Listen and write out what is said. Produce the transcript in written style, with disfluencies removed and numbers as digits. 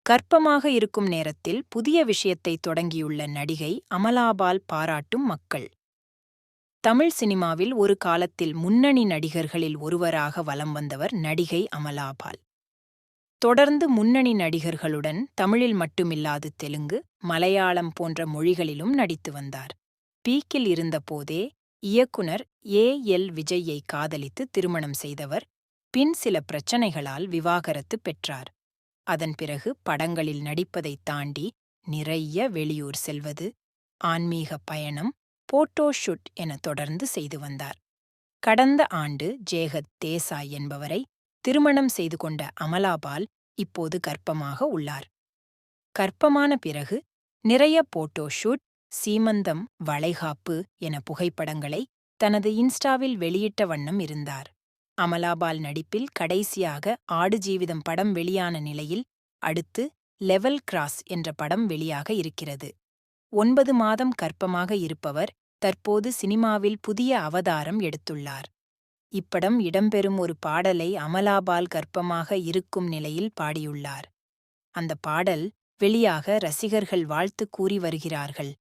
கர்ப்பமாக இருக்கும் நேரத்தில் புதிய விஷயத்தை தொடங்கியுள்ள நடிகை அமலாபால் பாராட்டும் மக்கள். தமிழ் சினிமாவில் ஒரு காலத்தில் முன்னணி நடிகர்களில் ஒருவராக வலம் வந்தவர் நடிகை அமலாபால். தொடர்ந்து முன்னணி நடிகர்களுடன் தமிழில் மட்டுமில்லாது தெலுங்கு, மலையாளம் போன்ற மொழிகளிலும் நடித்து வந்தார். பீக்கில் இருந்தபோதே இயக்குனர் ஏ.எல். விஜய்யை காதலித்து திருமணம் செய்தவர். பின் சில பிரச்சனைகளால் விவாகரத்து பெற்றார். அதன் பிறகு படங்களில் நடிப்பதைத் தாண்டி நிறைய வெளியூர் செல்வது, ஆன்மீக பயணம், போட்டோ ஷூட் என தொடர்ந்து செய்து வந்தார். கடந்த ஆண்டு ஜேகத் தேசாய் என்பவரை திருமணம் செய்து கொண்ட அமலாபால் இப்போது கர்ப்பமாக உள்ளார். கர்ப்பமான பிறகு நிறைய போட்டோ ஷூட், சீமந்தம், வளைகாப்பு என புகைப்படங்களை தனது இன்ஸ்டாவில் வெளியிட்ட வண்ணம் இருந்தார். அமலாபால் நடிப்பில் கடைசியாக ஆடு ஜீவிதம் படம் வெளியான நிலையில் அடுத்து லெவல் கிராஸ் என்ற படம் வெளியாக இருக்கிறது. 9 மாதம் கர்ப்பமாக இருப்பவர் தற்போது சினிமாவில் புதிய அவதாரம் எடுத்துள்ளார். இப்படம் இடம்பெறும் ஒரு பாடலை அமலாபால் கர்ப்பமாக இருக்கும் நிலையில் பாடியுள்ளார். அந்த பாடல் வெளியாக ரசிகர்கள் வாழ்த்து கூறி வருகிறார்கள்.